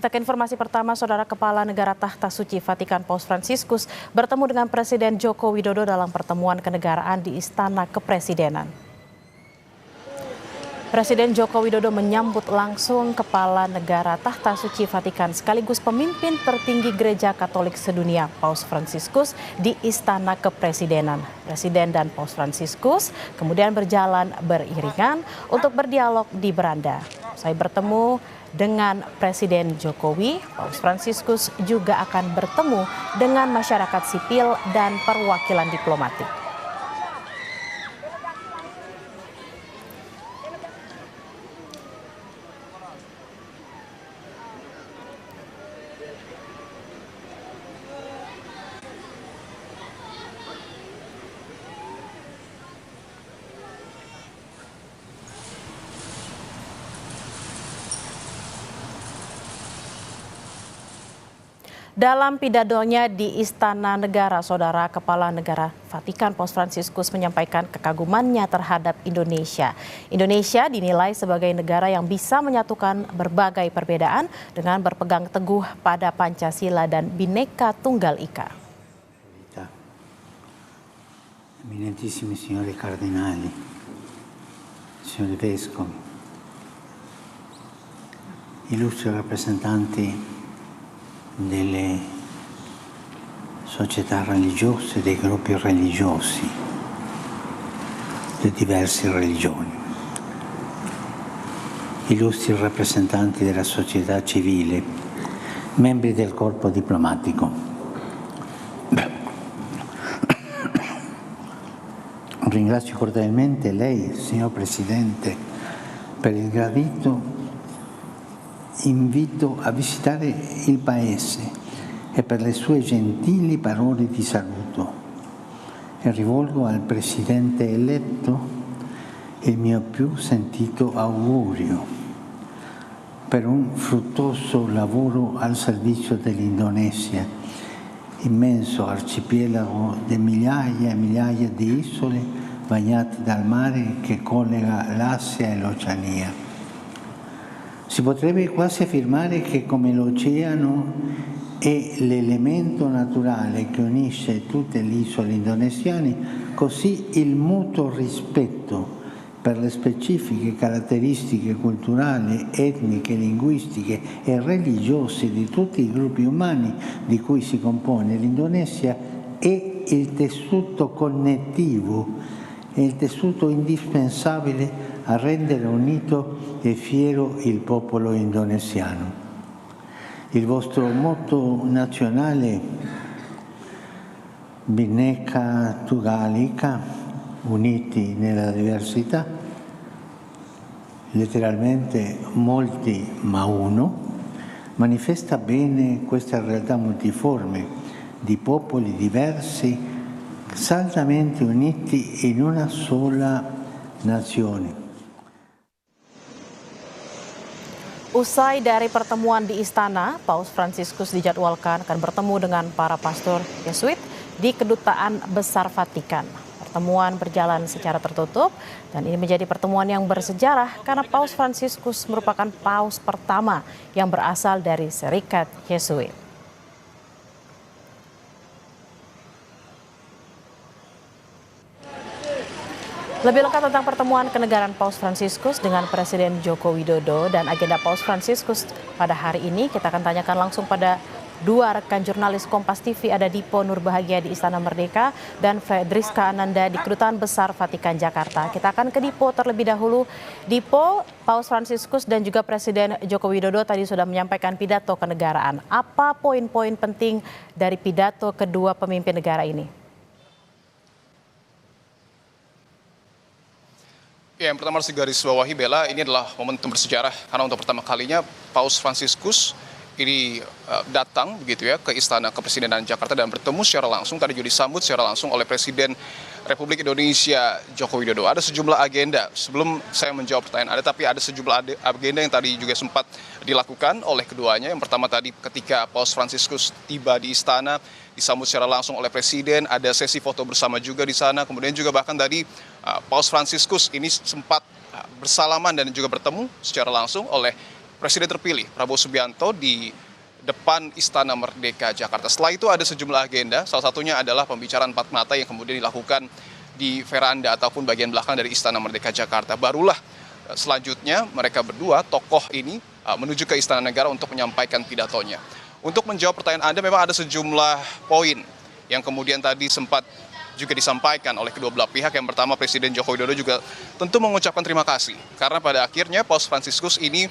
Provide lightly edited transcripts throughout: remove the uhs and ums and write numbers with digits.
Kita ke informasi pertama, Saudara. Kepala Negara Tahta Suci Vatikan Paus Fransiskus bertemu dengan Presiden Joko Widodo dalam pertemuan kenegaraan di Istana Kepresidenan. Presiden Joko Widodo menyambut langsung Kepala Negara Tahta Suci Vatikan sekaligus pemimpin tertinggi Gereja Katolik sedunia Paus Fransiskus di Istana Kepresidenan. Presiden dan Paus Fransiskus kemudian berjalan beriringan untuk berdialog di beranda. Saya bertemu dengan Presiden Jokowi, Paus Fransiskus juga akan bertemu dengan masyarakat sipil dan perwakilan diplomatik. Dalam pidatonya di Istana Negara, Saudara, Kepala Negara Vatikan Paus Fransiskus menyampaikan kekagumannya terhadap Indonesia. Indonesia dinilai sebagai negara yang bisa menyatukan berbagai perbedaan dengan berpegang teguh pada Pancasila dan Bhinneka Tunggal Ika. Eminentissimi signori cardinali, signori vescovi, illustri rappresentanti delle società religiose, dei gruppi religiosi, di diverse religioni, illustri rappresentanti della società civile, membri del corpo diplomatico. Ringrazio cordialmente lei, signor Presidente, per il gradito invito a visitare il Paese e per le sue gentili parole di saluto. E rivolgo al Presidente eletto il mio più sentito augurio per un fruttuoso lavoro al servizio dell'Indonesia, immenso arcipelago di migliaia e migliaia di isole bagnate dal mare che collega l'Asia e l'Oceania. Si potrebbe quasi affermare che come l'oceano è l'elemento naturale che unisce tutte le isole indonesiane, così il mutuo rispetto per le specifiche caratteristiche culturali, etniche, linguistiche e religiose di tutti i gruppi umani di cui si compone l'Indonesia è il tessuto connettivo, è il tessuto indispensabile a rendere unito e fiero il popolo indonesiano. Il vostro motto nazionale, Bhinneka Tunggal Ika, uniti nella diversità, letteralmente molti ma uno, manifesta bene questa realtà multiforme di popoli diversi, saldamente uniti in una sola nazione. Usai dari pertemuan di Istana, Paus Fransiskus dijadwalkan akan bertemu dengan para pastor Yesuit di Kedutaan Besar Vatikan. Pertemuan berjalan secara tertutup dan ini menjadi pertemuan yang bersejarah karena Paus Fransiskus merupakan paus pertama yang berasal dari Serikat Yesuit. Lebih lengkap tentang pertemuan kenegaraan Paus Fransiskus dengan Presiden Joko Widodo dan agenda Paus Fransiskus pada hari ini, kita akan tanyakan langsung pada dua rekan jurnalis Kompas TV, ada Dipo Nurbahagia di Istana Merdeka dan Fedriska Ananda di Kedutaan Besar Vatikan Jakarta. Kita akan ke Dipo terlebih dahulu. Dipo, Paus Fransiskus dan juga Presiden Joko Widodo tadi sudah menyampaikan pidato kenegaraan. Apa poin-poin penting dari pidato kedua pemimpin negara ini? Ya, yang pertama harus digarisbawahi, Bella, ini adalah momentum bersejarah karena untuk pertama kalinya Paus Fransiskus ini datang begitu ya ke Istana Kepresidenan Jakarta dan bertemu secara langsung, tadi juga disambut secara langsung oleh Presiden Republik Indonesia Joko Widodo. Ada sejumlah agenda, sebelum saya menjawab pertanyaan tapi ada sejumlah agenda yang tadi juga sempat dilakukan oleh keduanya. Yang pertama tadi ketika Paus Fransiskus tiba di Istana, disambut secara langsung oleh Presiden, ada sesi foto bersama juga di sana, kemudian juga bahkan tadi Paus Fransiskus ini sempat bersalaman dan juga bertemu secara langsung oleh Presiden terpilih Prabowo Subianto di depan Istana Merdeka Jakarta. Setelah itu ada sejumlah agenda, salah satunya adalah pembicaraan empat mata yang kemudian dilakukan di veranda ataupun bagian belakang dari Istana Merdeka Jakarta. Barulah selanjutnya mereka berdua, tokoh ini, menuju ke Istana Negara untuk menyampaikan pidatonya. Untuk menjawab pertanyaan Anda, memang ada sejumlah poin yang kemudian tadi sempat juga disampaikan oleh kedua belah pihak. Yang pertama, Presiden Joko Widodo juga tentu mengucapkan terima kasih karena pada akhirnya Paus Fransiskus ini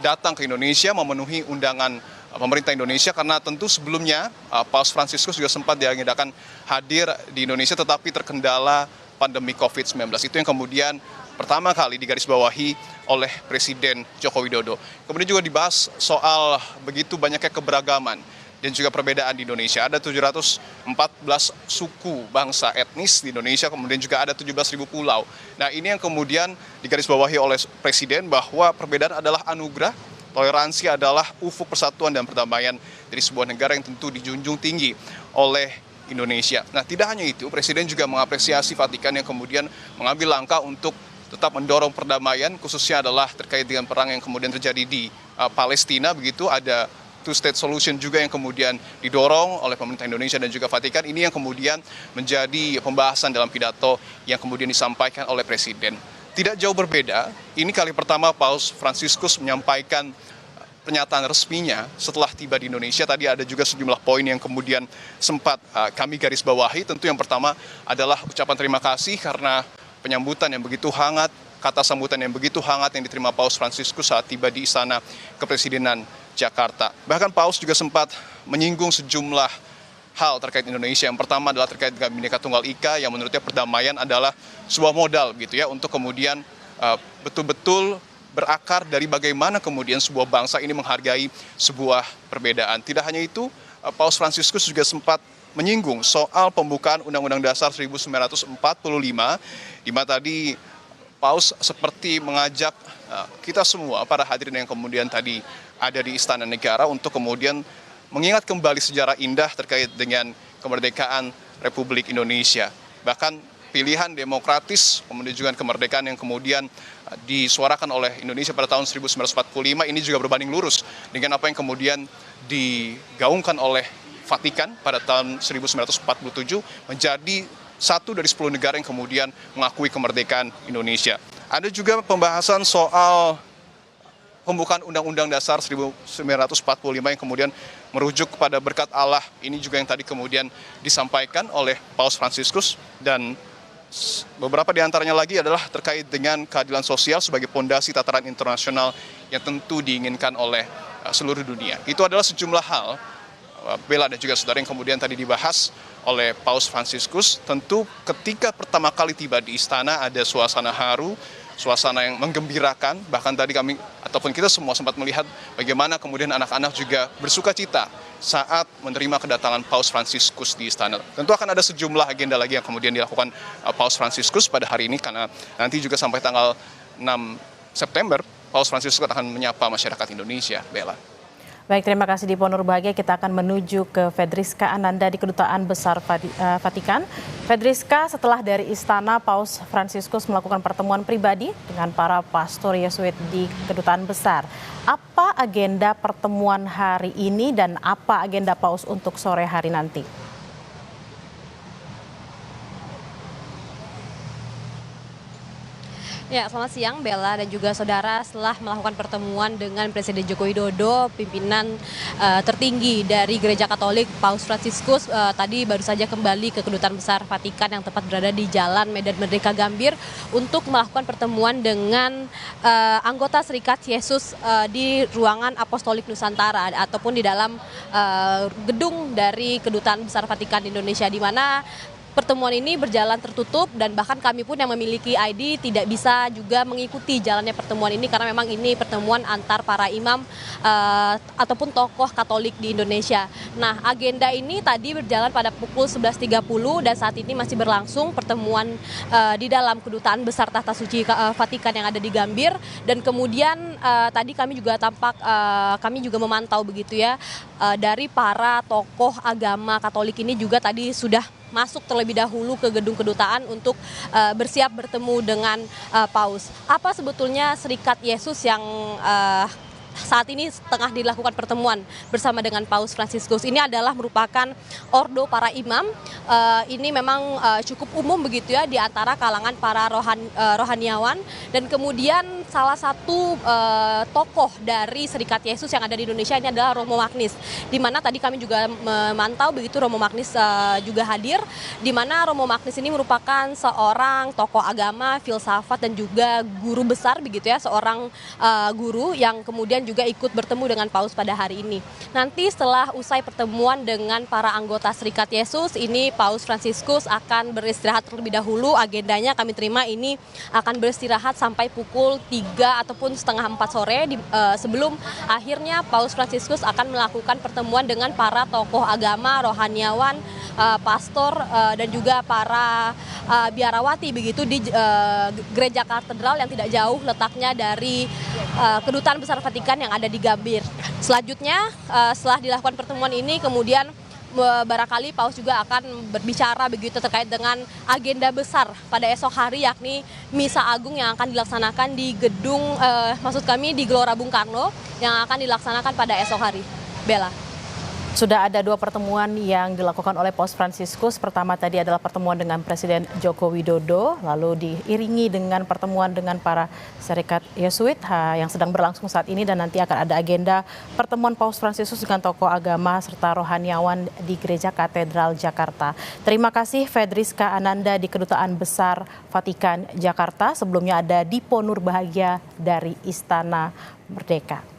datang ke Indonesia memenuhi undangan pemerintah Indonesia, karena tentu sebelumnya Paus Fransiskus juga sempat diagendakan hadir di Indonesia tetapi terkendala pandemi COVID-19. Itu yang kemudian pertama kali digarisbawahi oleh Presiden Joko Widodo. Kemudian juga dibahas soal begitu banyaknya keberagaman dan juga perbedaan di Indonesia. Ada 714 suku, bangsa, etnis di Indonesia, kemudian juga ada 17.000 pulau. Nah, ini yang kemudian digarisbawahi oleh Presiden bahwa perbedaan adalah anugerah, toleransi adalah ufuk persatuan dan perdamaian dari sebuah negara yang tentu dijunjung tinggi oleh Indonesia. Nah, tidak hanya itu, Presiden juga mengapresiasi Vatikan yang kemudian mengambil langkah untuk tetap mendorong perdamaian, khususnya adalah terkait dengan perang yang kemudian terjadi di Palestina. Begitu ada two-state solution juga yang kemudian didorong oleh pemerintah Indonesia dan juga Vatikan. Ini yang kemudian menjadi pembahasan dalam pidato yang kemudian disampaikan oleh Presiden. Tidak jauh berbeda, ini kali pertama Paus Fransiskus menyampaikan pernyataan resminya setelah tiba di Indonesia. Tadi ada juga sejumlah poin yang kemudian sempat kami garis bawahi. Tentu yang pertama adalah ucapan terima kasih karena penyambutan yang begitu hangat, kata sambutan yang begitu hangat yang diterima Paus Fransiskus saat tiba di Istana Kepresidenan Jakarta. Bahkan Paus juga sempat menyinggung sejumlah hal terkait Indonesia. Yang pertama adalah terkait dengan Bhinneka Tunggal Ika, yang menurutnya perdamaian adalah sebuah modal gitu ya untuk kemudian betul-betul berakar dari bagaimana kemudian sebuah bangsa ini menghargai sebuah perbedaan. Tidak hanya itu, Paus Fransiskus juga sempat menyinggung soal pembukaan Undang-Undang Dasar 1945, di mana tadi Paus seperti mengajak kita semua, para hadirin yang kemudian tadi ada di Istana Negara, untuk kemudian mengingat kembali sejarah indah terkait dengan kemerdekaan Republik Indonesia. Bahkan pilihan demokratis menuju kemerdekaan yang kemudian disuarakan oleh Indonesia pada tahun 1945 ini juga berbanding lurus dengan apa yang kemudian digaungkan oleh Vatikan pada tahun 1947, menjadi satu dari 10 negara yang kemudian mengakui kemerdekaan Indonesia. Ada juga pembahasan soal pembukaan Undang-Undang Dasar 1945 yang kemudian merujuk kepada berkat Allah. Ini juga yang tadi kemudian disampaikan oleh Paus Fransiskus, dan beberapa di antaranya lagi adalah terkait dengan keadilan sosial sebagai pondasi tataran internasional yang tentu diinginkan oleh seluruh dunia. Itu adalah sejumlah hal, Bella dan juga saudara, yang kemudian tadi dibahas oleh Paus Fransiskus. Tentu ketika pertama kali tiba di istana ada suasana haru, suasana yang menggembirakan. Bahkan tadi kami ataupun kita semua sempat melihat bagaimana kemudian anak-anak juga bersuka cita saat menerima kedatangan Paus Fransiskus di istana. Tentu akan ada sejumlah agenda lagi yang kemudian dilakukan Paus Fransiskus pada hari ini, karena nanti juga sampai tanggal 6 September Paus Fransiskus akan menyapa masyarakat Indonesia, Bella. Baik, terima kasih Dipo Nurbahagia. Kita akan menuju ke Fedriska Ananda di Kedutaan Besar Vatikan. Fedriska, setelah dari istana, Paus Fransiskus melakukan pertemuan pribadi dengan para pastor Yesuit di Kedutaan Besar. Apa agenda pertemuan hari ini dan apa agenda Paus untuk sore hari nanti? Ya, selamat siang Bella dan juga saudara. Setelah melakukan pertemuan dengan Presiden Joko Widodo, pimpinan tertinggi dari Gereja Katolik, Paus Fransiskus tadi baru saja kembali ke Kedutaan Besar Vatikan yang tepat berada di Jalan Medan Merdeka Gambir untuk melakukan pertemuan dengan anggota Serikat Yesus di ruangan Apostolik Nusantara ataupun di dalam gedung dari Kedutaan Besar Vatikan di Indonesia, di mana pertemuan ini berjalan tertutup dan bahkan kami pun yang memiliki ID tidak bisa juga mengikuti jalannya pertemuan ini karena memang ini pertemuan antar para imam ataupun tokoh Katolik di Indonesia. Nah, agenda ini tadi berjalan pada pukul 11.30 dan saat ini masih berlangsung pertemuan di dalam Kedutaan Besar Tahta Suci Vatikan yang ada di Gambir, dan kemudian tadi kami juga kami juga memantau begitu ya dari para tokoh agama Katolik ini juga tadi sudah masuk terlebih dahulu ke gedung kedutaan untuk bersiap bertemu dengan Paus. Apa sebetulnya Serikat Yesus yang saat ini tengah dilakukan pertemuan bersama dengan Paus Fransiskus. Ini adalah merupakan ordo para imam. Ini memang cukup umum begitu ya di antara kalangan para rohaniawan, dan kemudian salah satu tokoh dari Serikat Yesus yang ada di Indonesia ini adalah Romo Magnis, di mana tadi kami juga memantau begitu Romo Magnis juga hadir, di mana Romo Magnis ini merupakan seorang tokoh agama, filsafat, dan juga guru besar begitu ya, seorang guru yang kemudian juga ikut bertemu dengan Paus pada hari ini. Nanti setelah usai pertemuan dengan para anggota Serikat Yesus, ini Paus Fransiskus akan beristirahat terlebih dahulu. Agendanya kami terima ini akan beristirahat sampai pukul 3 ataupun setengah 4 sore sebelum akhirnya Paus Fransiskus akan melakukan pertemuan dengan para tokoh agama, rohaniawan, pastor, dan juga para biarawati begitu di gereja katedral yang tidak jauh letaknya dari Kedutaan Besar Vatikan yang ada di Gambir. Selanjutnya setelah dilakukan pertemuan ini kemudian barangkali Paus juga akan berbicara begitu terkait dengan agenda besar pada esok hari, yakni Misa Agung yang akan dilaksanakan di gedung di Gelora Bung Karno yang akan dilaksanakan pada esok hari. Bella. Sudah ada 2 pertemuan yang dilakukan oleh Paus Fransiskus. Pertama tadi adalah pertemuan dengan Presiden Joko Widodo, lalu diiringi dengan pertemuan dengan para Serikat Yesuit yang sedang berlangsung saat ini, dan nanti akan ada agenda pertemuan Paus Fransiskus dengan tokoh agama serta rohaniawan di Gereja Katedral Jakarta. Terima kasih Fedriska Ananda di Kedutaan Besar Vatikan Jakarta. Sebelumnya ada Dipo Nurbahagia dari Istana Merdeka.